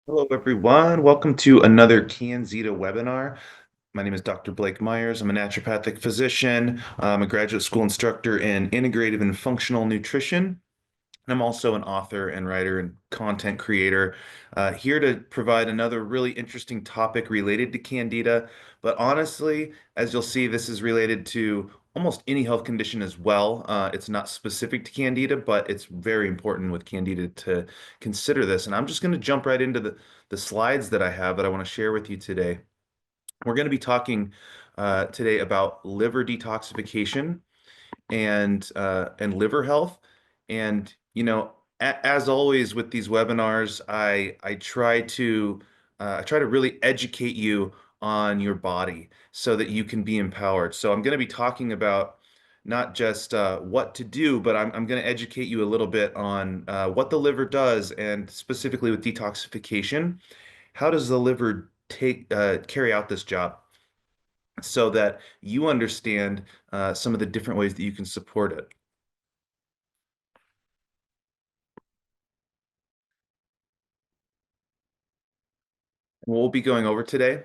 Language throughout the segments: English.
Hello, everyone. Welcome to another CanXida webinar. My name is Dr. Blake Myers. I'm a naturopathic physician. I'm a graduate school instructor in integrative and functional nutrition. I'm also an author and writer and content creator, here to provide another really interesting topic related to Candida. But honestly, as you'll see, this is related to almost any health condition as well. It's not specific to Candida, but it's very important with Candida to consider this. And I'm just going to jump right into the slides that I have that I want to share with you today. We're going to be talking today about liver detoxification and liver health. And as always with these webinars, I try to really educate you on your body so that you can be empowered. So I'm going to be talking about not just what to do, but I'm going to educate you a little bit on what the liver does, and specifically with detoxification, how does the liver take carry out this job, so that you understand some of the different ways that you can support it. What we'll be going over today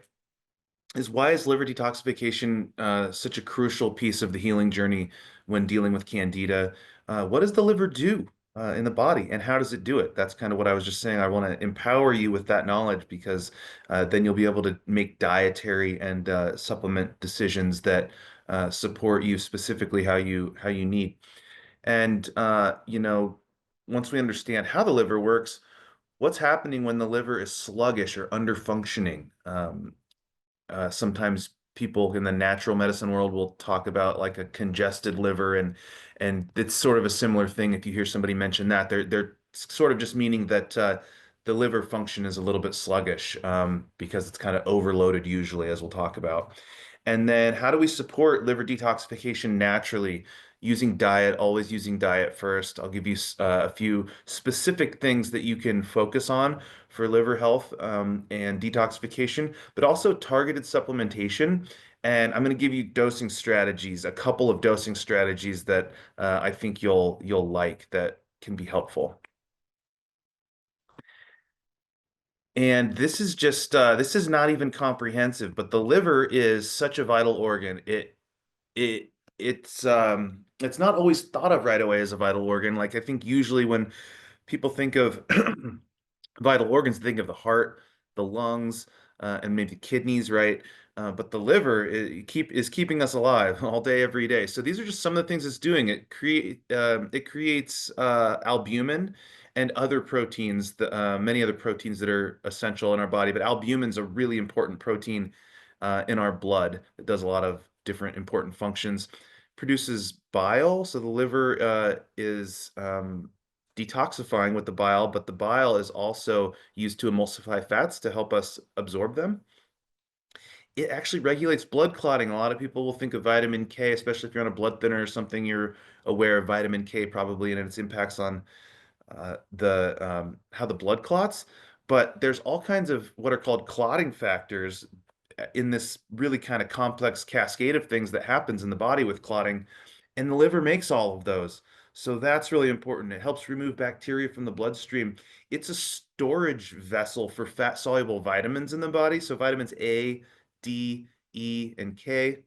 is, why is liver detoxification such a crucial piece of the healing journey when dealing with Candida? What does the liver do in the body, and how does it do it? That's kind of what I was just saying. I want to empower you with that knowledge, because then you'll be able to make dietary and supplement decisions that support you specifically how you need. And once we understand how the liver works, what's happening when the liver is sluggish or under functioning? Sometimes people in the natural medicine world will talk about like a congested liver, and it's sort of a similar thing. If you hear somebody mention that, they're sort of just meaning that the liver function is a little bit sluggish, because it's kind of overloaded usually, as we'll talk about. And then, how do we support liver detoxification naturally? Using diet, always using diet first. I'll give you a few specific things that you can focus on for liver health and detoxification, but also targeted supplementation. And I'm going to give you dosing strategies, a couple of dosing strategies that I think you'll like, that can be helpful. And this is not even comprehensive, but the liver is such a vital organ. It it's not always thought of right away as a vital organ. Like, I think usually when people think of vital organs, think of the heart, the lungs, and maybe kidneys, right? But the liver is keeping us alive all day, every day. So these are just some of the things it's doing. It creates albumin and other proteins, many other proteins that are essential in our body. But albumin's a really important protein in our blood. It does a lot of different important functions. Produces bile, so the liver is detoxifying with the bile, but the bile is also used to emulsify fats to help us absorb them. It actually regulates blood clotting. A lot of people will think of vitamin K, especially if you're on a blood thinner or something, you're aware of vitamin K probably and its impacts on the how the blood clots. But there's all kinds of what are called clotting factors in this really kind of complex cascade of things that happens in the body with clotting, and the liver makes all of those. So that's really important. It helps remove bacteria from the bloodstream. It's a storage vessel for fat soluble vitamins in the body. So vitamins A, D, E, and K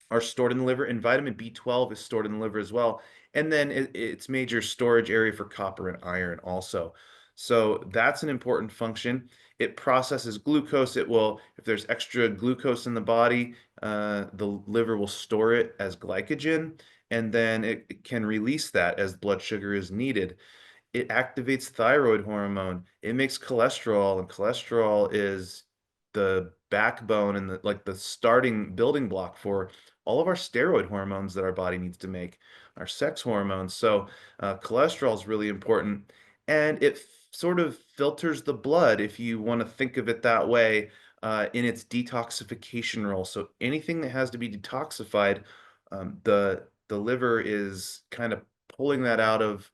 are stored in the liver, and vitamin B12 is stored in the liver as well. And then it's major storage area for copper and iron also. So that's an important function. It processes glucose. It will, if there's extra glucose in the body, the liver will store it as glycogen, and then it can release that as blood sugar is needed. It activates thyroid hormone. It makes cholesterol, and cholesterol is the backbone and the starting building block for all of our steroid hormones that our body needs to make, our sex hormones. So cholesterol is really important, and it sort of filters the blood, if you want to think of it that way, in its detoxification role. So anything that has to be detoxified, the liver is kind of pulling that out of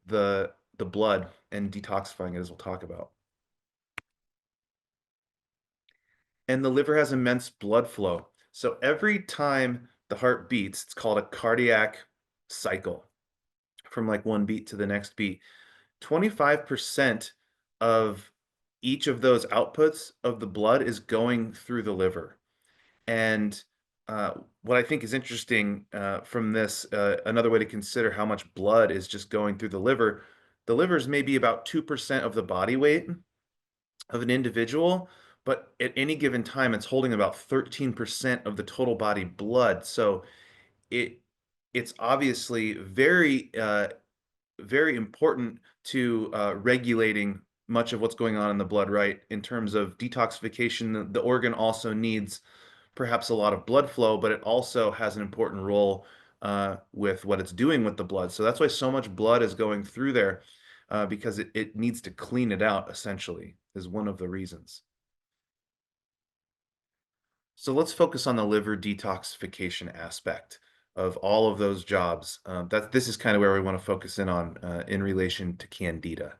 the blood and detoxifying it, as we'll talk about. And the liver has immense blood flow. So every time the heart beats, it's called a cardiac cycle, from like one beat to the next beat. 25% of each of those outputs of the blood is going through the liver. And uh, what I think is interesting from this, another way to consider how much blood is just going through the liver is maybe about 2% of the body weight of an individual, but at any given time, it's holding about 13% of the total body blood. So it it's obviously very important to regulating much of what's going on in the blood, right? In terms of detoxification, the organ also needs perhaps a lot of blood flow, but it also has an important role with what it's doing with the blood. So that's why so much blood is going through there because it needs to clean it out, essentially, is one of the reasons. So let's focus on the liver detoxification aspect of all of those jobs. This is kind of where we want to focus in on in relation to Candida.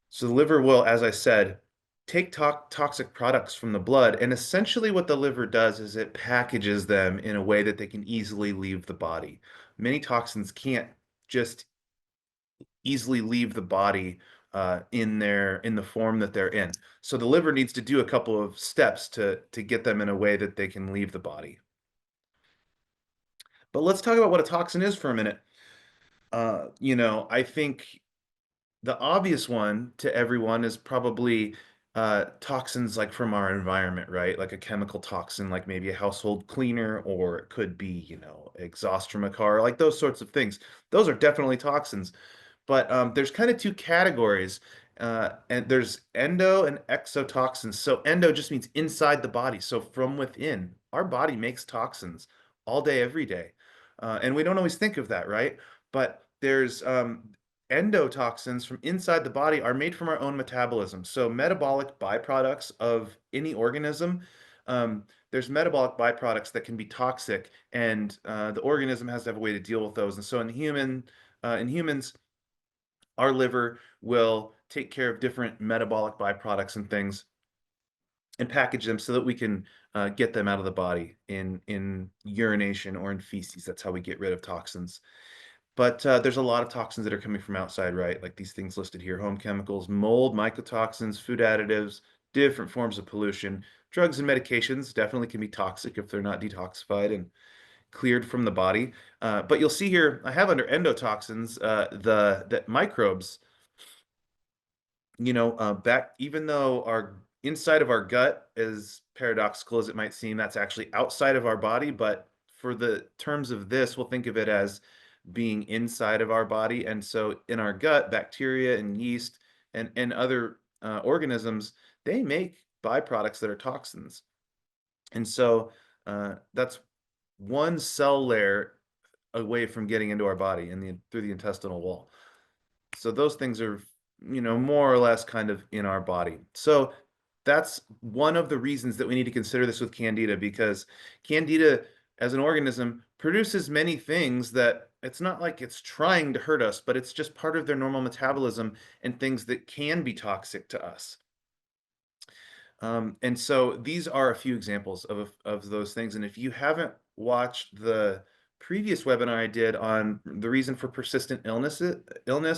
So the liver will, as I said, take toxic products from the blood, and essentially what the liver does is it packages them in a way that they can easily leave the body. Many toxins can't just easily leave the body in the form that they're in. So the liver needs to do a couple of steps to get them in a way that they can leave the body. But let's talk about what a toxin is for a minute. I think the obvious one to everyone is probably toxins like from our environment, right? Like a chemical toxin, like maybe a household cleaner, or it could be, exhaust from a car, like those sorts of things. Those are definitely toxins. But there's kind of two categories, and there's endo and exotoxins. So endo just means inside the body. So from within, our body makes toxins all day, every day, and we don't always think of that, right? But there's endotoxins from inside the body are made from our own metabolism. So metabolic byproducts of any organism. There's metabolic byproducts that can be toxic, and the organism has to have a way to deal with those. And so in humans, our liver will take care of different metabolic byproducts and things and package them so that we can get them out of the body in urination or in feces. That's how we get rid of toxins. But there's a lot of toxins that are coming from outside, right? Like these things listed here: home chemicals, mold, mycotoxins, food additives, different forms of pollution. Drugs and medications definitely can be toxic if they're not detoxified and cleared from the body. But you'll see here, I have under endotoxins the microbes. Back even though our inside of our gut, as paradoxical as it might seem, that's actually outside of our body. But for the terms of this, we'll think of it as being inside of our body. And so in our gut, bacteria and yeast and other organisms, they make byproducts that are toxins. And so that's one cell layer away from getting into our body through the intestinal wall. So those things are, more or less kind of in our body. So that's one of the reasons that we need to consider this with Candida, because Candida as an organism produces many things that it's not like it's trying to hurt us, but it's just part of their normal metabolism and things that can be toxic to us. And so these are a few examples of those things. And if you haven't watched the previous webinar I did on the reason for persistent illness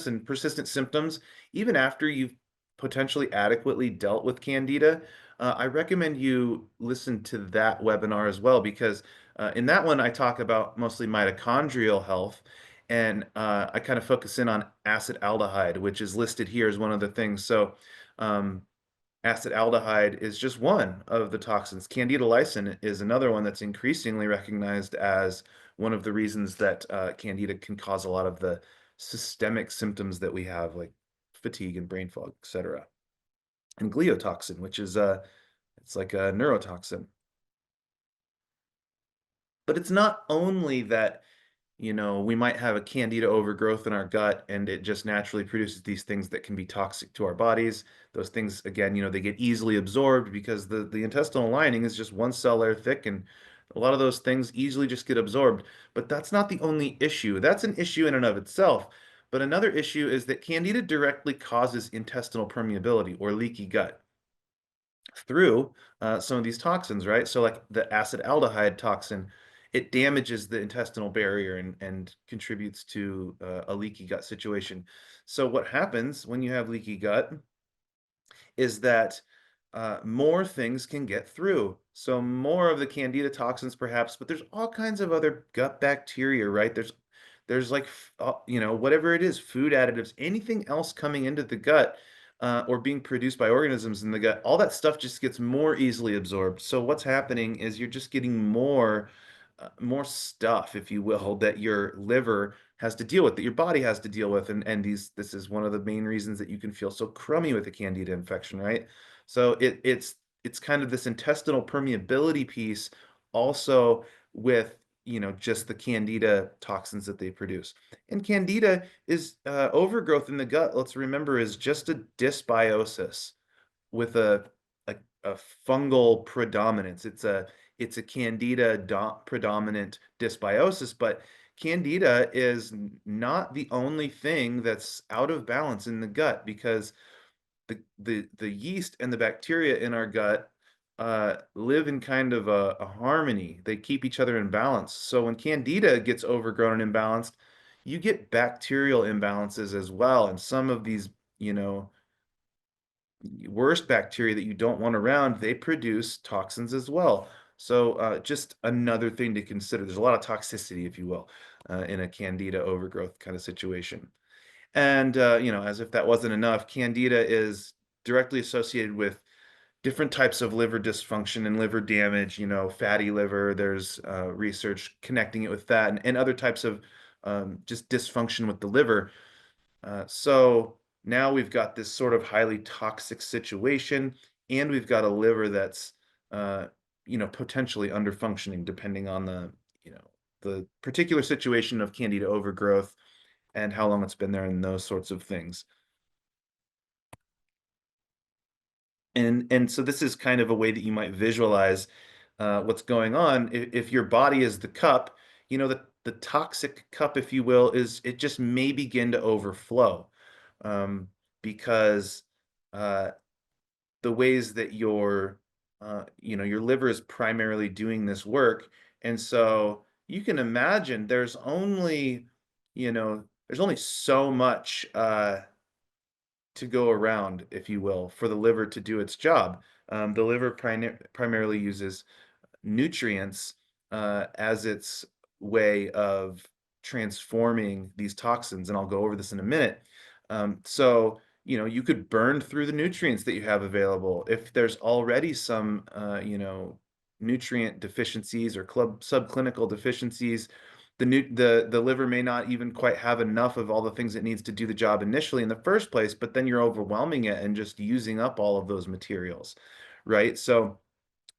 and persistent symptoms, even after you've potentially adequately dealt with Candida, I recommend you listen to that webinar as well, because in that one I talk about mostly mitochondrial health, and I kind of focus in on acetaldehyde, which is listed here as one of the things. So um, acetaldehyde is just one of the toxins. Candida lysine is another one that's increasingly recognized as one of the reasons that Candida can cause a lot of the systemic symptoms that we have, like fatigue and brain fog, etc. And gliotoxin, which is it's like a neurotoxin. But it's not only that, we might have a candida overgrowth in our gut and it just naturally produces these things that can be toxic to our bodies. Those things, again, they get easily absorbed because the intestinal lining is just one cell layer thick, and a lot of those things easily just get absorbed. But that's not the only issue. That's an issue in and of itself. But another issue is that candida directly causes intestinal permeability or leaky gut through some of these toxins, right? So like the acetaldehyde toxin, it damages the intestinal barrier and contributes to a leaky gut situation. So what happens when you have leaky gut is that more things can get through. So more of the candida toxins, perhaps, but there's all kinds of other gut bacteria, right? There's like whatever it is, food additives, anything else coming into the gut or being produced by organisms in the gut. All that stuff just gets more easily absorbed. So what's happening is you're just getting more stuff, if you will, that your liver has to deal with, that your body has to deal with, and this is one of the main reasons that you can feel so crummy with a candida infection, right? So it's kind of this intestinal permeability piece, also with just the candida toxins that they produce. And candida is overgrowth in the gut. Let's remember is just a dysbiosis with a, a fungal predominance. It's a candida predominant dysbiosis, but candida is not the only thing that's out of balance in the gut, because the yeast and the bacteria in our gut live in kind of a harmony. They keep each other in balance. So when candida gets overgrown and imbalanced, you get bacterial imbalances as well. And some of these, you know, worst bacteria that you don't want around, they produce toxins as well. So just another thing to consider. There's a lot of toxicity, if you will, in a candida overgrowth kind of situation. And as if that wasn't enough, candida is directly associated with different types of liver dysfunction and liver damage. Fatty liver. There's research connecting it with that, and other types of just dysfunction with the liver. So now we've got this sort of highly toxic situation, and we've got a liver that's, potentially underfunctioning, depending on the particular situation of candida overgrowth and how long it's been there and those sorts of things. And so this is kind of a way that you might visualize what's going on. If your body is the cup, the toxic cup, if you will, is it just may begin to overflow, um, because uh, the ways that your liver is primarily doing this work. And so you can imagine there's only so much to go around, if you will, for the liver to do its job. The liver primarily uses nutrients as its way of transforming these toxins, and I'll go over this in a minute. So, you could burn through the nutrients that you have available. If there's already some, nutrient deficiencies or subclinical deficiencies, the liver may not even quite have enough of all the things it needs to do the job initially in the first place, but then you're overwhelming it and just using up all of those materials, right? So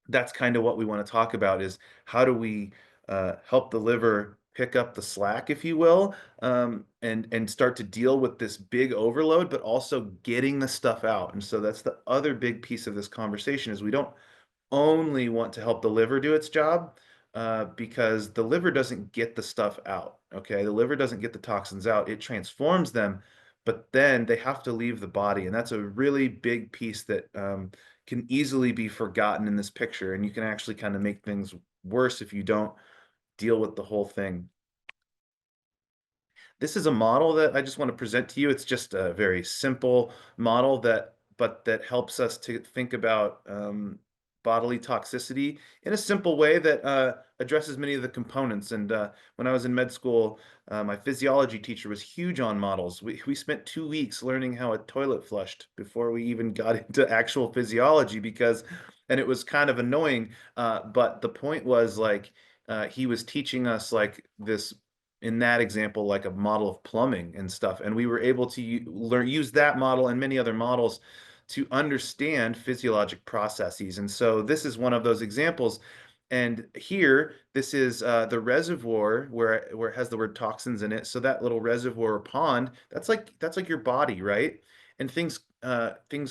that's kind of what we want to talk about, is how do we help the liver pick up the slack, if you will, and start to deal with this big overload, but also getting the stuff out. And so that's the other big piece of this conversation, is we don't only want to help the liver do its job, because the liver doesn't get the stuff out. Okay, the liver doesn't get the toxins out. It transforms them, but then they have to leave the body, and that's a really big piece that can easily be forgotten in this picture. And you can actually kind of make things worse if you don't deal with the whole thing. This is a model that I just want to present to you. It's just a very simple model that helps us to think about bodily toxicity in a simple way that addresses many of the components. And when I was in med school, my physiology teacher was huge on models. We spent 2 weeks learning how a toilet flushed before we even got into actual physiology, and it was kind of annoying. But the point was, like, he was teaching us, like, this, in that example, like a model of plumbing and stuff. And we were able to use that model and many other models to understand physiologic processes. And so this is one of those examples. And here, this is the reservoir where it has the word toxins in it. So that little reservoir or pond, that's like your body, right? And things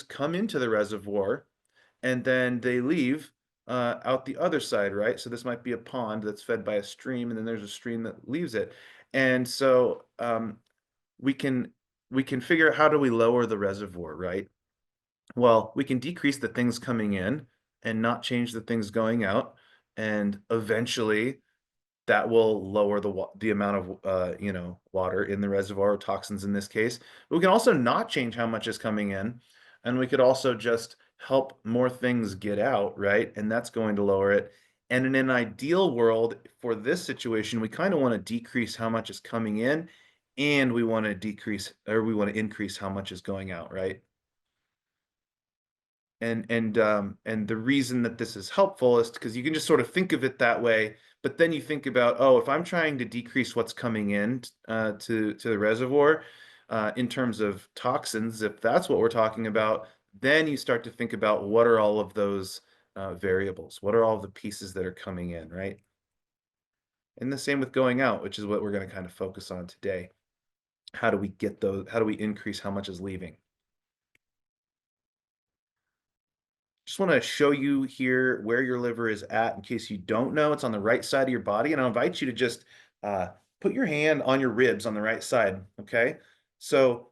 come into the reservoir, and then they leave out the other side, right? So this might be a pond that's fed by a stream, and then there's a stream that leaves it. And so we can we can figure out, how do we lower the reservoir, right? Well, we can decrease the things coming in and not change the things going out, and eventually that will lower the amount of water in the reservoir, or toxins in this case. But we can also not change how much is coming in, and we could also just help more things get out, right? And that's going to lower it. And in an ideal world, for this situation, we kind of want to decrease how much is coming in, and we want to decrease or we want to increase how much is going out, right? And the reason that this is helpful is because you can just sort of think of it that way, but then you think about, oh, if I'm trying to decrease what's coming in to the reservoir in terms of toxins, if that's what we're talking about, then you start to think about what are all of those variables, what are all the pieces that are coming in, right? And the same with going out, which is what we're going to kind of focus on today. How do we get those? How do we increase how much is leaving? Just want to show you here where your liver is at in case you don't know. It's on the right side of your body, and I'll invite you to just uh, put your hand on your ribs on the right side. Okay, so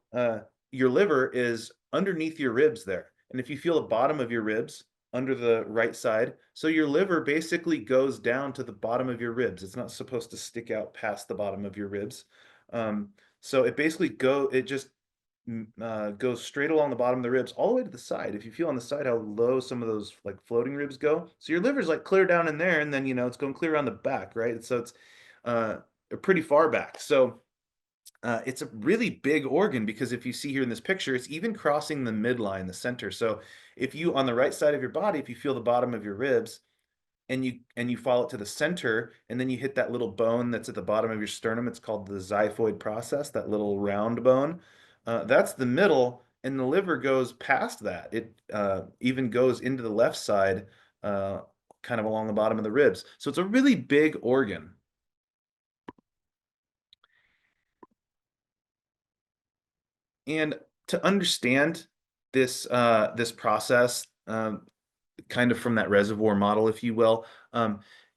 your liver is underneath your ribs there, and if you feel the bottom of your ribs under the right side, so your liver basically goes down to the bottom of your ribs. It's not supposed to stick out past the bottom of your ribs. Um, so it basically it just goes straight along the bottom of the ribs all the way to the side. If you feel on the side how low some of those like floating ribs go, so your liver's like clear down in there, and then it's going clear around the back, right? So it's uh, pretty far back. So it's a really big organ because if you see here in this picture, it's even crossing the midline, the center. So if you on the right side of your body, if you feel the bottom of your ribs, and you follow it to the center, and then you hit that little bone that's at the bottom of your sternum. It's called the xiphoid process, that little round bone. That's the middle, and the liver goes past that. It even goes into the left side, uh, kind of along the bottom of the ribs. So it's a really big organ. And to understand this process, kind of from that reservoir model, if you will,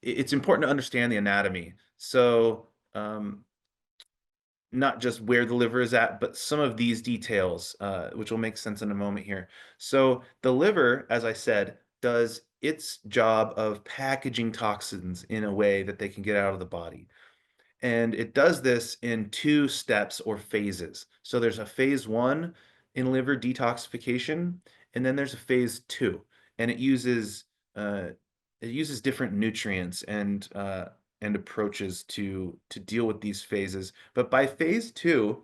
it's important to understand the anatomy. So, not just where the liver is at, but some of these details, which will make sense in a moment here. So, the liver, as I said, does its job of packaging toxins in a way that they can get out of the body. And it does this in two steps or phases. So there's a phase one in liver detoxification, and then there's a phase two, and uh, it uses different nutrients and approaches to deal with these phases. But by phase two,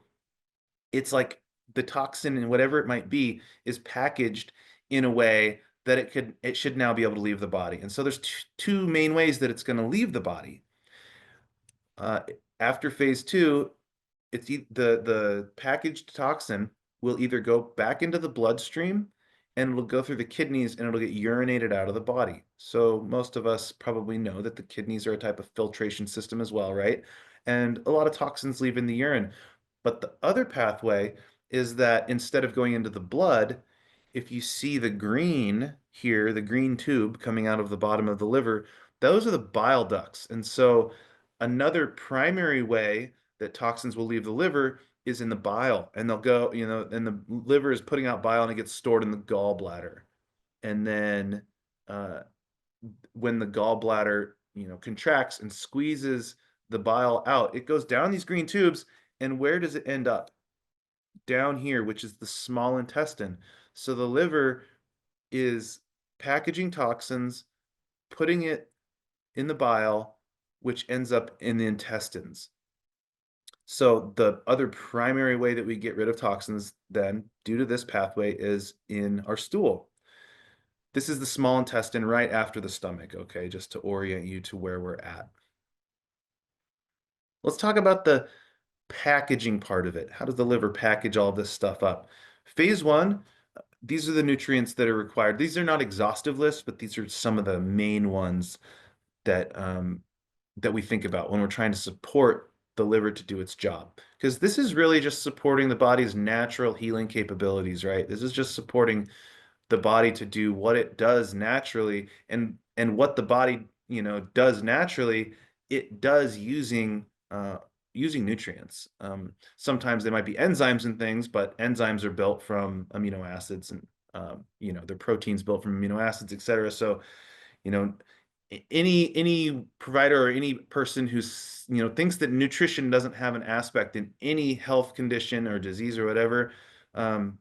it's like the toxin and whatever it might be is packaged in a way that it should now be able to leave the body. And so there's two main ways that it's going to leave the body. Uh, After phase two, the packaged toxin will either go back into the bloodstream and it'll go through the kidneys and it'll get urinated out of the body. So most of us probably know that the kidneys are a type of filtration system as well, right? And a lot of toxins leave in the urine. But the other pathway is that instead of going into the blood, if you see the green here, the green tube coming out of the bottom of the liver, those are the bile ducts. And so another primary way that toxins will leave the liver is in the bile, and they'll go, and the liver is putting out bile and it gets stored in the gallbladder. And then uh, when the gallbladder, contracts and squeezes the bile out, it goes down these green tubes. And where does it end up? Down here, which is the small intestine. So the liver is packaging toxins, putting it in the bile, which ends up in the intestines. So the other primary way that we get rid of toxins then, due to this pathway, is in our stool. This is the small intestine right after the stomach, okay, just to orient you to where we're at. Let's talk about the packaging part of it. How does the liver package all this stuff up? Phase one, these are the nutrients that are required. These are not exhaustive lists, but these are some of the main ones that that we think about when we're trying to support the liver to do its job. Because this is really just supporting the body's natural healing capabilities, right? This is just supporting the body to do what it does naturally, and what the body, does naturally, it does using nutrients. Sometimes they might be enzymes and things, but enzymes are built from amino acids, and they're proteins built from amino acids, etc. So, you know, any provider or any person who's thinks that nutrition doesn't have an aspect in any health condition or disease or whatever, um,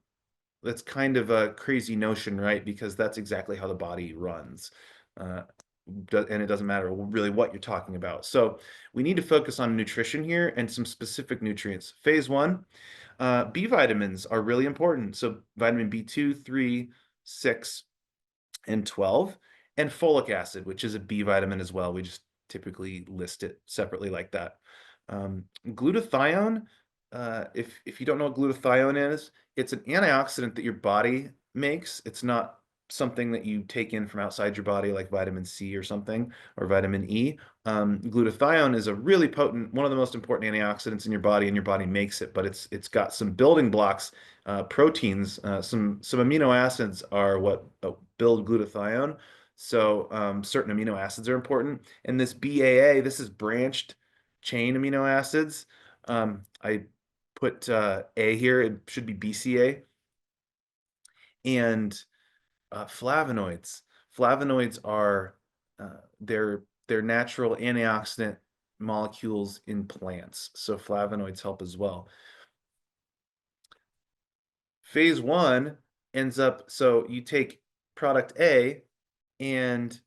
that's kind of a crazy notion, right? Because that's exactly how the body runs. Uh, and it doesn't matter really what you're talking about. So we need to focus on nutrition here and some specific nutrients. Phase one, B vitamins are really important. So vitamin B2, 3, 6, and 12, and folic acid, which is a B vitamin as well. We just typically list it separately like that. Glutathione, if you don't know what glutathione is, it's an antioxidant that your body makes. It's not something that you take in from outside your body like vitamin C or something, or vitamin E. Glutathione is a really potent, one of the most important antioxidants in your body, and your body makes it, but it's got some building blocks, proteins, some amino acids are what build glutathione. So certain amino acids are important. And this BAA, this is branched chain amino acids. I put A here, it should be BCA. And flavonoids. Flavonoids are they're natural antioxidant molecules in plants. So flavonoids help as well. Phase one ends up, so you take product A and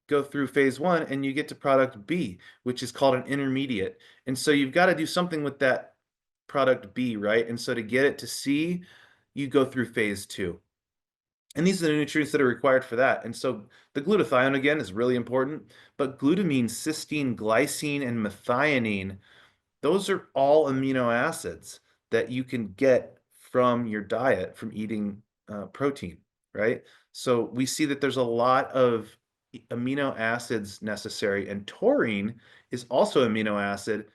go through phase one and you get to product B, which is called an intermediate. And so you've got to do something with that product B, right? And so to get it to C, you go through phase two. And these are the nutrients that are required for that. And so the glutathione, again, is really important, but glutamine, cysteine, glycine, and methionine, those are all amino acids that you can get from your diet, from eating protein, right? So we see that there's a lot of amino acids necessary, and taurine is also amino acid.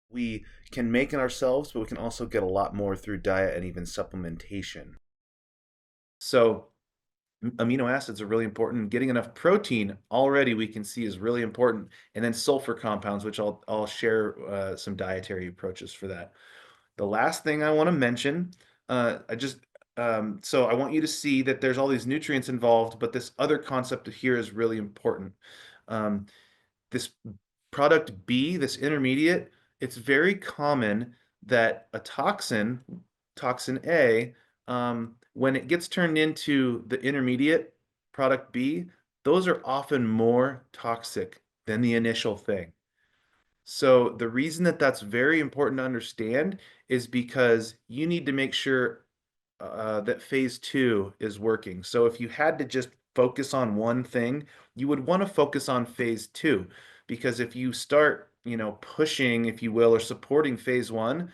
We can make it ourselves, but we can also get a lot more through diet and even supplementation. So amino acids are really important. Getting enough protein already we can see is really important. And then sulfur compounds, which I'll share some dietary approaches for that. The last thing I want to mention, so I want you to see that there's all these nutrients involved, but this other concept here is really important. Um, this product B, this intermediate, it's very common that a toxin, toxin A, when it gets turned into the intermediate, product B, those are often more toxic than the initial thing. So the reason that that's very important to understand is because you need to make sure that phase two is working. So if you had to just focus on one thing, you would want to focus on phase two, because if you start, pushing, if you will, or supporting phase one,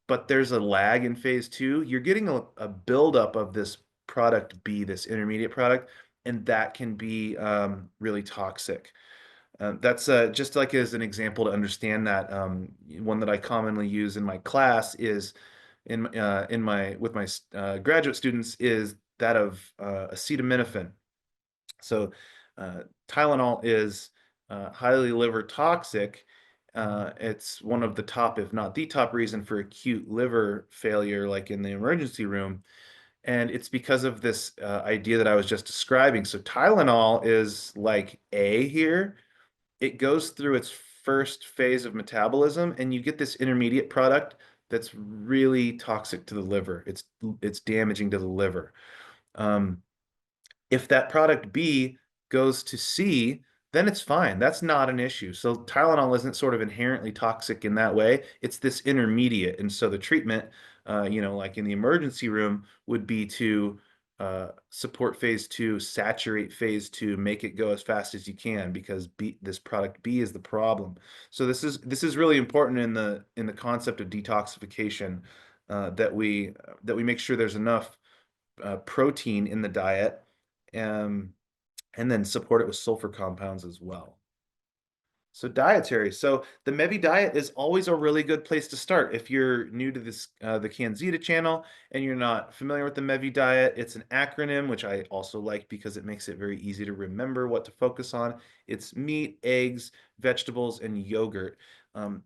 but there's a lag in phase two, you're getting a buildup of this product B, this intermediate product, and that can be really toxic. That's just like as an example to understand that. One that I commonly use in my class is in my with my graduate students is that of acetaminophen. So Tylenol is highly liver toxic. It's one of the top, if not the top reason for acute liver failure, like in the emergency room. And it's because of this idea that I was just describing. So Tylenol is like A here. It goes through its first phase of metabolism, and you get this intermediate product that's really toxic to the liver. It's damaging to the liver. Um, if that product B goes to C, then it's fine. That's not an issue. So Tylenol isn't sort of inherently toxic in that way. It's this intermediate. And so the treatment, like in the emergency room, would be to support phase two, saturate phase two, make it go as fast as you can, because this product B is the problem. So this is really important in the concept of detoxification, that we make sure there's enough protein in the diet, um, and then support it with sulfur compounds as well. So dietary. So the Mevi diet is always a really good place to start. If you're new to this, the CanXida channel, and you're not familiar with the Mevi diet, it's an acronym, which I also like because it makes it very easy to remember what to focus on. It's meat, eggs, vegetables, and yogurt.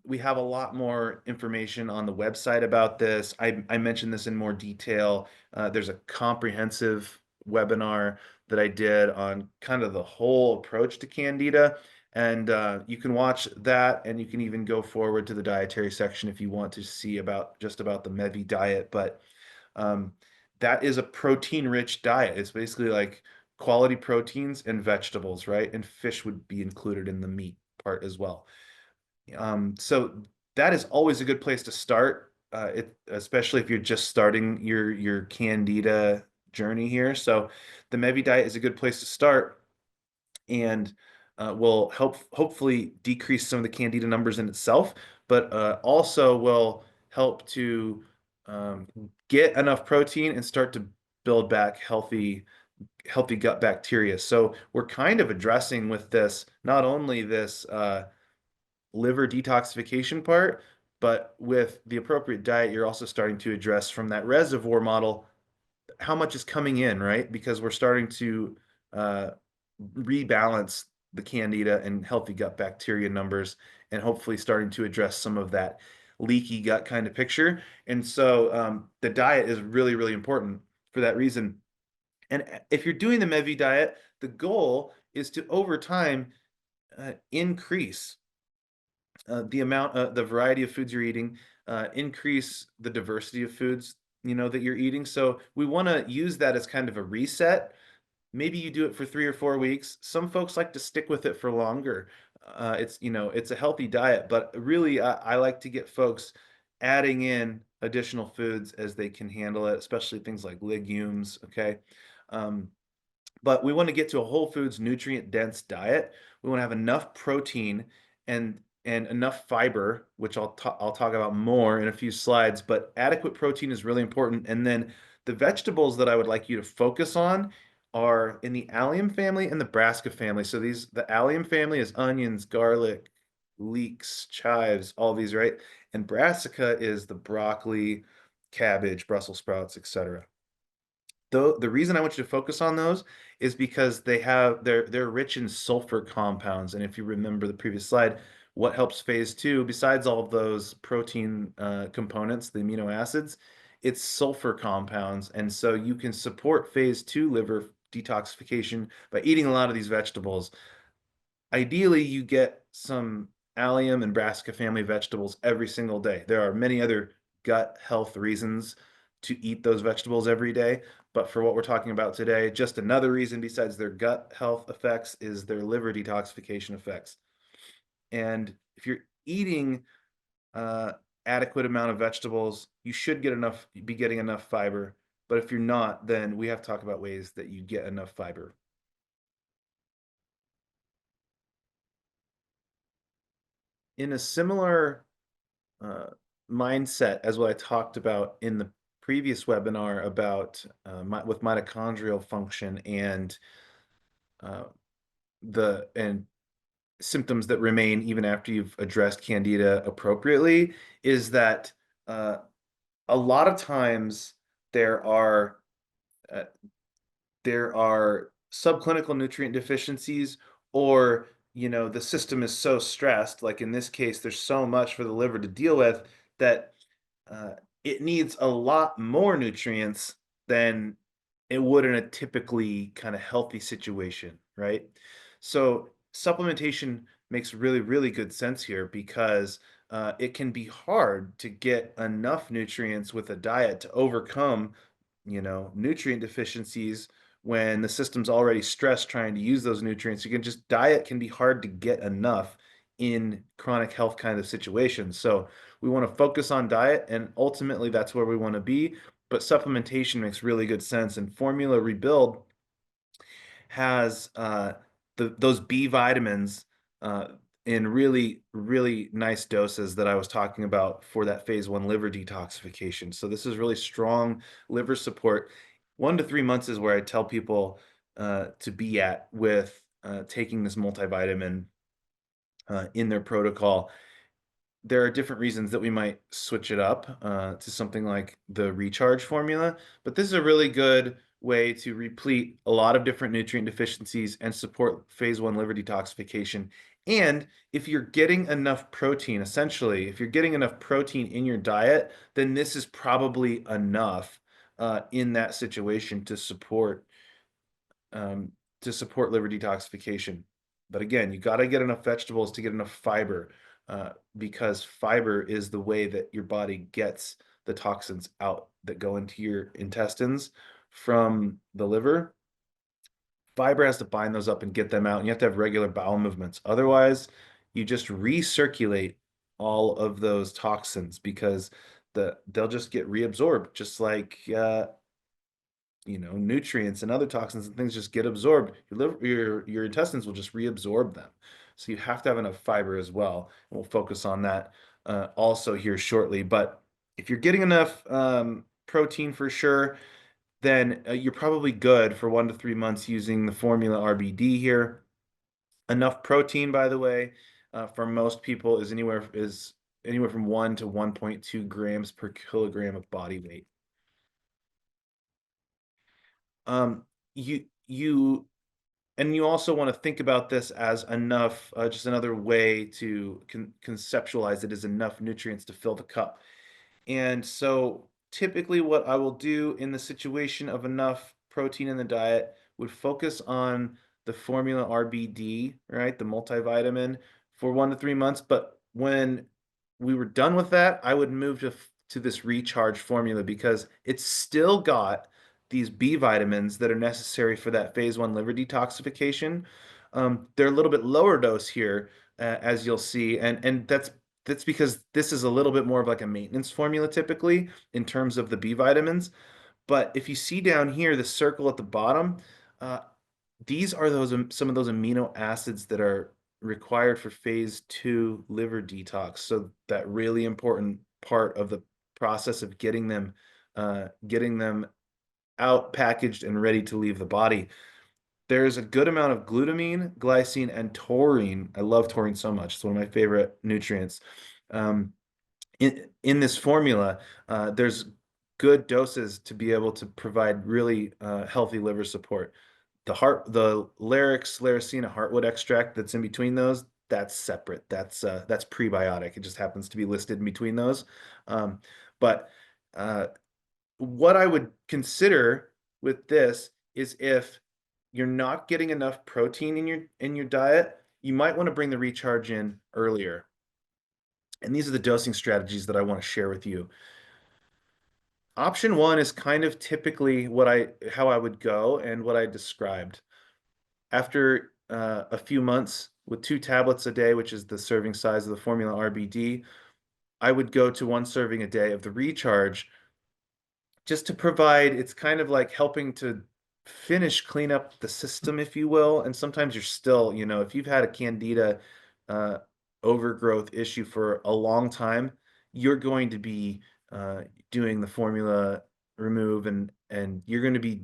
We have a lot more information on the website about this. I mentioned this in more detail. There's a comprehensive webinar that I did on kind of the whole approach to Candida. And you can watch that, and you can even go forward to the dietary section if you want to see about just about the Mevi diet. But um, that is a protein-rich diet. It's basically like quality proteins and vegetables, right? And fish would be included in the meat part as well. So that is always a good place to start, especially if you're just starting your Candida journey here. So the Mevi diet is a good place to start, and will hopefully decrease some of the Candida numbers in itself, but also will help to um, get enough protein and start to build back healthy gut bacteria. So we're kind of addressing with this not only this liver detoxification part, but with the appropriate diet, you're also starting to address from that reservoir model how much is coming in, right? Because we're starting to uh, rebalance the Candida and healthy gut bacteria numbers, and hopefully starting to address some of that leaky gut kind of picture. And so the diet is really, really important for that reason. And if you're doing the Mevi diet, the goal is to over time increase the variety of foods you're eating, increase the diversity of foods that you're eating. So we want to use that as kind of a reset. Maybe you do it for 3 or 4 weeks. Some folks like to stick with it for longer. It's a healthy diet, but really I like to get folks adding in additional foods as they can handle it, especially things like legumes. Okay. Um, but we want to get to a whole foods nutrient dense diet. We want to have enough protein and enough fiber, which I'll talk about more in a few slides, but adequate protein is really important. And then the vegetables that I would like you to focus on are in the allium family and the brassica family. So the allium family is onions, garlic, leeks, chives, all these, right? And brassica is the broccoli, cabbage, Brussels sprouts, etc. Though the reason I want you to focus on those is because they're rich in sulfur compounds. And if you remember the previous slide, what helps phase two, besides all of those protein components, the amino acids, it's sulfur compounds. And so you can support phase two liver detoxification by eating a lot of these vegetables. Ideally, you get some allium and brassica family vegetables every single day. There are many other gut health reasons to eat those vegetables every day, but for what we're talking about today, just another reason besides their gut health effects is their liver detoxification effects. And if you're eating uh, adequate amount of vegetables, you should be getting enough fiber. But if you're not, then we have to talk about ways that you get enough fiber. In a similar uh, mindset as what I talked about in the previous webinar about with mitochondrial function and uh, and symptoms that remain even after you've addressed Candida appropriately, is that uh, a lot of times there are uh, there are subclinical nutrient deficiencies, or the system is so stressed, like in this case there's so much for the liver to deal with, that uh, it needs a lot more nutrients than it would in a typically kind of healthy situation, right? So supplementation makes really, really good sense here, because it can be hard to get enough nutrients with a diet to overcome, nutrient deficiencies when the system's already stressed trying to use those nutrients. Diet can be hard to get enough in chronic health kind of situations. So we want to focus on diet, and ultimately that's where we want to be. But supplementation makes really good sense. And Formula Rebuild has those B vitamins uh, in really, really nice doses that I was talking about for that phase one liver detoxification. So this is really strong liver support. 1 to 3 months is where I tell people to be at with taking this multivitamin in their protocol. There are different reasons that we might switch it up to something like the recharge formula, but this is a really good way to replete a lot of different nutrient deficiencies and support phase one liver detoxification. And if you're getting enough protein, essentially, if you're getting enough protein in your diet, then this is probably enough in that situation um, to support liver detoxification. But again, you got to get enough vegetables to get enough fiber, because fiber is the way that your body gets the toxins out that go into your intestines from the liver. Fiber has to bind those up and get them out, and you have to have regular bowel movements. Otherwise, you just recirculate all of those toxins because they'll just get reabsorbed, just like nutrients and other toxins and things just get absorbed. Your intestines will just reabsorb them. So you have to have enough fiber as well. And we'll focus on that also here shortly. But if you're getting enough protein for sure, then you're probably good for 1 to 3 months using the formula RBD here. Enough protein, by the way, for most people is anywhere from 1 to 1.2 grams per kilogram of body weight. Um, you and you also want to think about this as enough, just another way to conceptualize it as enough nutrients to fill the cup. And so typically what I will do in the situation of enough protein in the diet would focus on the formula RBD, right? The multivitamin for 1 to 3 months. But when we were done with that, I would move to this recharge formula because it's still got these B vitamins that are necessary for that phase 1 liver detoxification. They're a little bit lower dose here, as you'll see, and that's because this is a little bit more of like a maintenance formula typically in terms of the B vitamins. But if you see down here, the circle at the bottom, uh, these are some of those amino acids that are required for phase 2 liver detox. So that really important part of the process of getting them out, packaged, and ready to leave the body. There's a good amount of glutamine, glycine, and taurine. I love taurine so much. It's one of my favorite nutrients. Um, in this formula, there's good doses to be able to provide really healthy liver support. The Larix, Laricina heartwood extract that's in between those, that's separate. That's prebiotic. It just happens to be listed in between those. But what I would consider with this is if you're not getting enough protein in your diet, you might want to bring the recharge in earlier. And these are the dosing strategies that I want to share with you. Option one is kind of typically how I would go and what I described. After a few months with 2 tablets a day, which is the serving size of the formula RBD, I would go to 1 serving a day of the recharge just to provide, it's kind of like helping to finish clean up the system, if you will. And sometimes you're still, if you've had a Candida uh, overgrowth issue for a long time, you're going to be doing the formula remove and you're going to be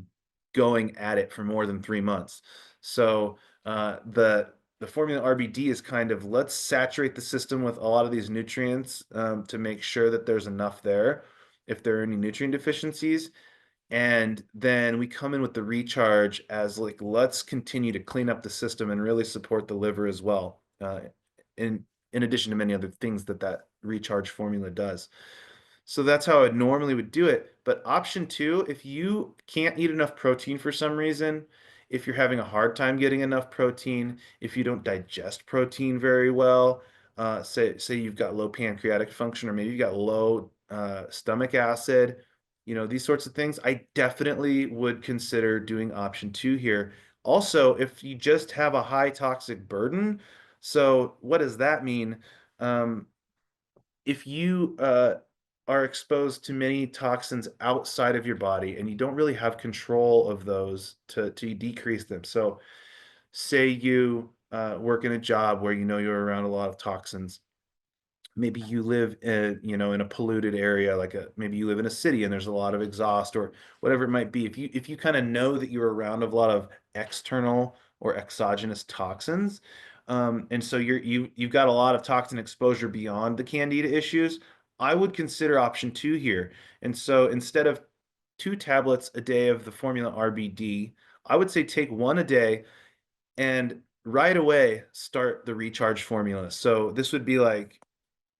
going at it for more than 3 months. So the formula RBD is kind of, let's saturate the system with a lot of these nutrients to make sure that there's enough there if there are any nutrient deficiencies. And then we come in with the recharge as like, let's continue to clean up the system and really support the liver as well. In in addition to many other things that recharge formula does. So that's how I normally would do it. But option two, if you can't eat enough protein for some reason, if you're having a hard time getting enough protein, if you don't digest protein very well, say you've got low pancreatic function, or maybe you've got low stomach acid, these sorts of things, I definitely would consider doing option two here. Also, if you just have a high toxic burden, so what does that mean? If you are exposed to many toxins outside of your body and you don't really have control of those to decrease them. So say you work in a job where you're around a lot of toxins. Maybe you live in a polluted area, like maybe you live in a city and there's a lot of exhaust or whatever it might be. If you kind of know that you're around a lot of external or exogenous toxins, and so you've got a lot of toxin exposure beyond the candida issues, I would consider option two here. And so instead of 2 tablets a day of the formula RBD, I would say take one a day and right away start the recharge formula. So this would be like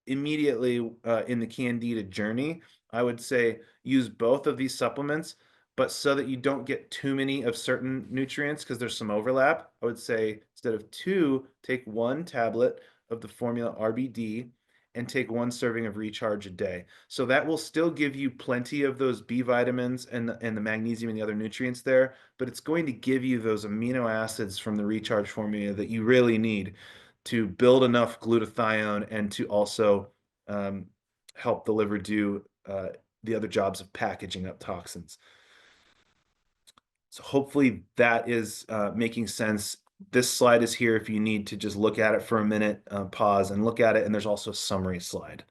immediately in the candida journey. I would say use both of these supplements, but so that you don't get too many of certain nutrients because there's some overlap, I would say instead of two, take 1 tablet of the formula RBD and take 1 serving of recharge a day. So that will still give you plenty of those B vitamins and the magnesium and the other nutrients there, but it's going to give you those amino acids from the recharge formula that you really need to build enough glutathione and to also um, help the liver do the other jobs of packaging up toxins. So hopefully that is making sense. This slide is here if you need to just look at it for a minute, pause and look at it. And there's also a summary slide.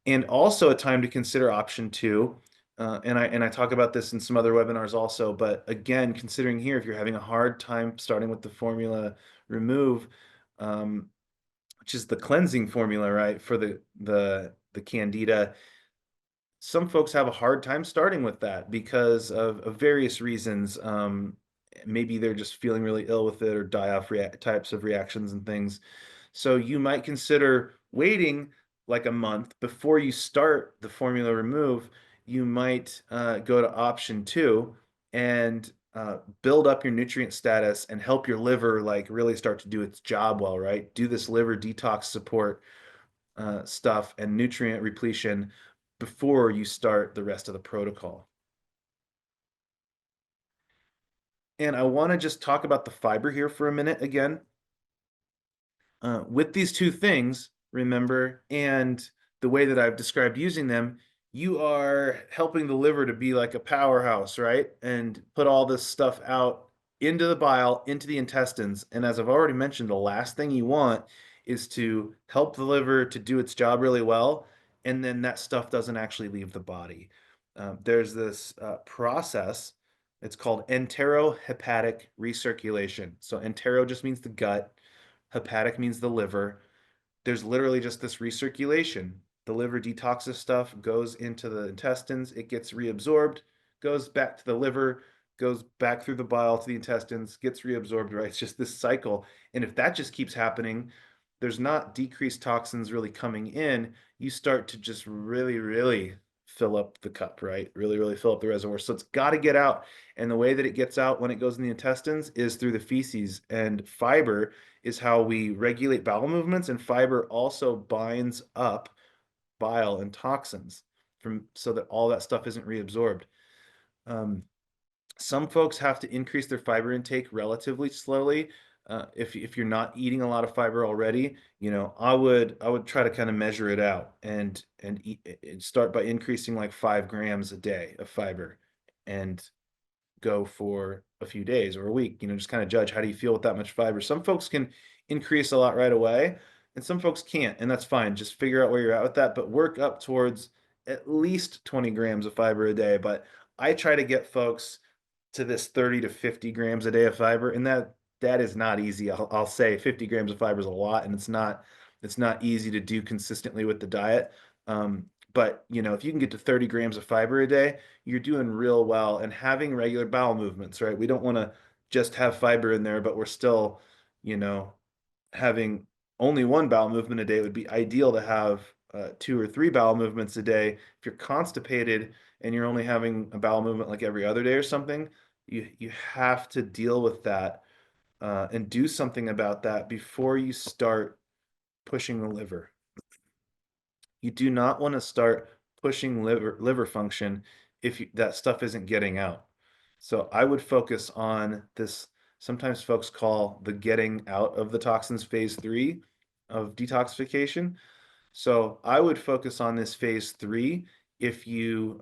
And also a time to consider option two. And I talk about this in some other webinars also, but again, considering here, if you're having a hard time starting with the formula remove, which is the cleansing formula, right, for the Candida, some folks have a hard time starting with that because of various reasons. Maybe they're just feeling really ill with it or die off types of reactions and things. So you might consider waiting like a month before you start the formula remove. You might go to option two and build up your nutrient status and help your liver like really start to do its job well, right? Do this liver detox support stuff and nutrient repletion before you start the rest of the protocol. And I want to just talk about the fiber here for a minute again. With these two things, remember, and the way that I've described using them, you are helping the liver to be like a powerhouse, right? And put all this stuff out into the bile, into the intestines. And as I've already mentioned, the last thing you want is to help the liver to do its job really well, and then that stuff doesn't actually leave the body. There's this process. It's called enterohepatic recirculation. So entero just means the gut. Hepatic means the liver. There's literally just this recirculation. The liver detoxes stuff, goes into the intestines, it gets reabsorbed, goes back to the liver, goes back through the bile to the intestines, gets reabsorbed, right? It's just this cycle. And if that just keeps happening, there's not decreased toxins really coming in. You start to just really, really fill up the cup, right? Really, really fill up the reservoir. So it's got to get out. And the way that it gets out when it goes in the intestines is through the feces. And fiber is how we regulate bowel movements. And fiber also binds up bile and toxins from so that all that stuff isn't reabsorbed. Some folks have to increase their fiber intake relatively slowly. If you're not eating a lot of fiber already, I would try to kind of measure it out and start by increasing like 5 grams a day of fiber, and go for a few days or a week. Just kind of judge how do you feel with that much fiber. Some folks can increase a lot right away, and some folks can't, and that's fine. Just figure out where you're at with that, but work up towards at least 20 grams of fiber a day. But I try to get folks to this 30 to 50 grams a day of fiber, and that is not easy. I'll say 50 grams of fiber is a lot, and it's not easy to do consistently with the diet. But if you can get to 30 grams of fiber a day, you're doing real well. And having regular bowel movements, right? We don't want to just have fiber in there, but we're still, having only one bowel movement a day would be ideal to have 2 or 3 bowel movements a day. If you're constipated and you're only having a bowel movement like every other day or something, you have to deal with that and do something about that before you start pushing the liver. You do not want to start pushing liver function if that stuff isn't getting out. So I would focus on this. Sometimes folks call the getting out of the toxins phase 3 of detoxification. So I would focus on this phase 3 if you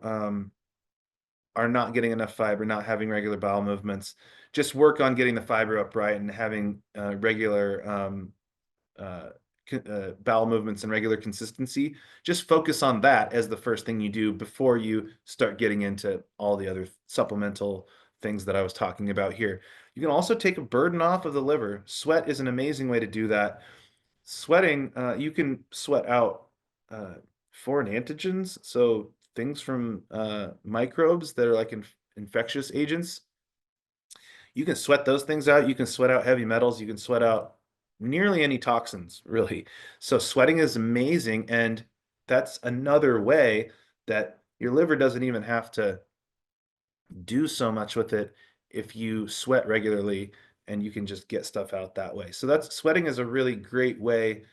are not getting enough fiber, not having regular bowel movements. Just work on getting the fiber up right and having regular bowel movements and regular consistency. Just focus on that as the first thing you do before you start getting into all the other supplemental things that I was talking about here. You can also take a burden off of the liver. Sweat is an amazing way to do that. Sweating, you can sweat out foreign antigens, so things from microbes that are like infectious agents. You can sweat those things out. You can sweat out heavy metals. You can sweat out nearly any toxins, really. So sweating is amazing, and that's another way that your liver doesn't even have to do so much with it if you sweat regularly, and you can just get stuff out that way. So sweating is a really great way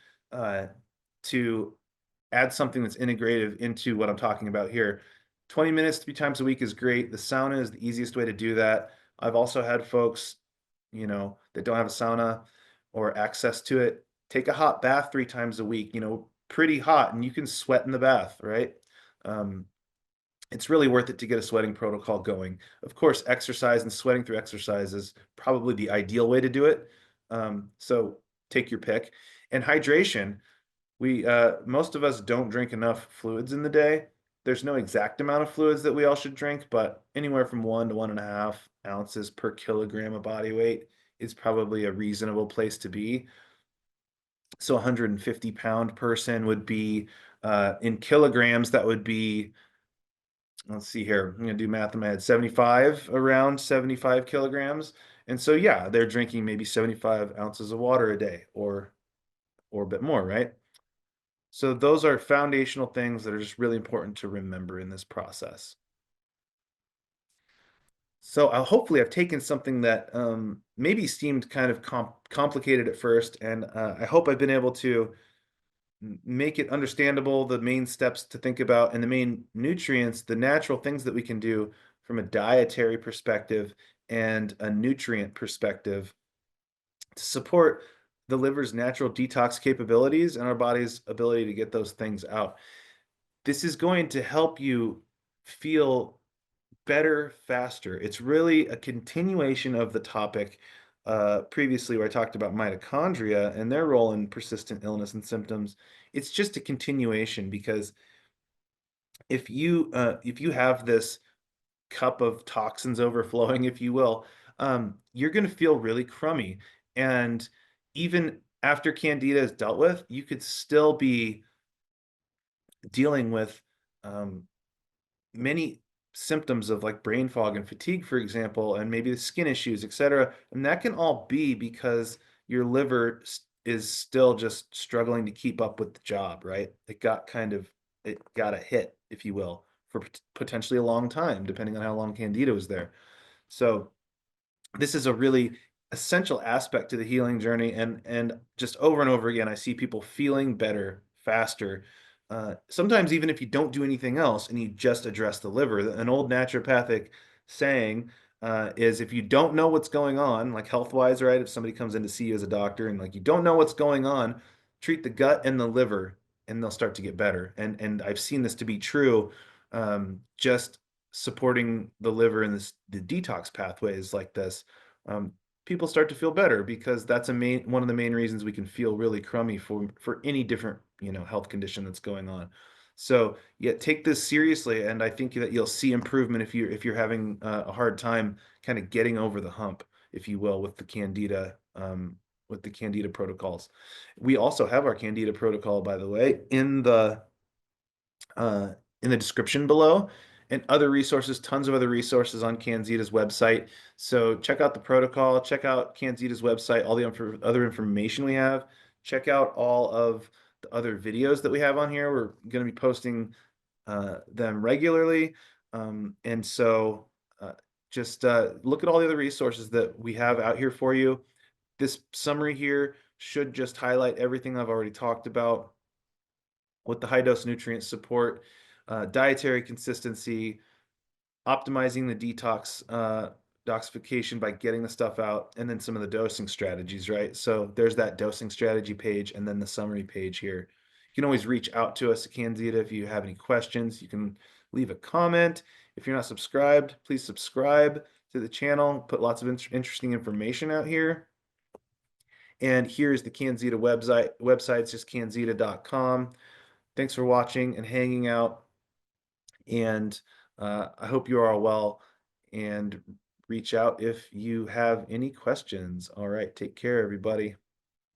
to add something that's integrative into what I'm talking about here. 20 minutes 3 times a week is great. The sauna is the easiest way to do that. I've also had folks, that don't have a sauna or access to it, take a hot bath 3 times a week, pretty hot, and you can sweat in the bath, right? Um, it's really worth it to get a sweating protocol going. Of course, exercise and sweating through exercise is probably the ideal way to do it. So take your pick. And hydration, we most of us don't drink enough fluids in the day. There's no exact amount of fluids that we all should drink, but anywhere from 1 to 1.5 ounces per kilogram of body weight is probably a reasonable place to be. So 150-pound person would be in kilograms, that would be, let's see here, I'm gonna do math in my head, around 75 kilograms. And so yeah, they're drinking maybe 75 ounces of water a day or a bit more, right? So those are foundational things that are just really important to remember in this process. So hopefully I've taken something that maybe seemed kind of complicated at first, and I hope I've been able to make it understandable, the main steps to think about, and the main nutrients, the natural things that we can do from a dietary perspective and a nutrient perspective to support the liver's natural detox capabilities and our body's ability to get those things out. This is going to help you feel better faster. It's really a continuation of the topic previously where I talked about mitochondria and their role in persistent illness and symptoms. It's just a continuation because if you have this cup of toxins overflowing, if you will, you're going to feel really crummy. And even after candida is dealt with, you could still be dealing with um, many symptoms of like brain fog and fatigue, for example, and maybe the skin issues, etc. And that can all be because your liver is still just struggling to keep up with the job, right? It got a hit, if you will, for potentially a long time, depending on how long candida was there. So this is a really essential aspect to the healing journey, and just over and over again I see people feeling better faster, sometimes even if you don't do anything else and you just address the liver. An old naturopathic saying is, if you don't know what's going on, like health wise, right, if somebody comes in to see you as a doctor and like you don't know what's going on, treat the gut and the liver and they'll start to get better. And I've seen this to be true, just supporting the liver and the detox pathways like this. um, People start to feel better because that's one of the main reasons we can feel really crummy for any different health condition that's going on. So yeah, take this seriously, and I think that you'll see improvement if you're having a hard time kind of getting over the hump, if you will, with the candida protocols. We also have our candida protocol, by the way, uh, in the description below, and other resources, tons of other resources on CanXida's website. So check out the protocol, check out CanXida's website, all the other information we have. Check out all of the other videos that we have on here. We're going to be posting them regularly. And so just look at all the other resources that we have out here for you. This summary here should just highlight everything I've already talked about with the high dose nutrient support, dietary consistency, optimizing the detoxification by getting the stuff out, and then some of the dosing strategies, right? So there's that dosing strategy page and then the summary page here. You can always reach out to us at CanXida if you have any questions. You can leave a comment. If you're not subscribed, please subscribe to the channel. Put lots of interesting information out here. And here's the CanXida website. It's just canxida.com. Thanks for watching and hanging out. And I hope you are all well, and reach out if you have any questions. All right, take care, everybody.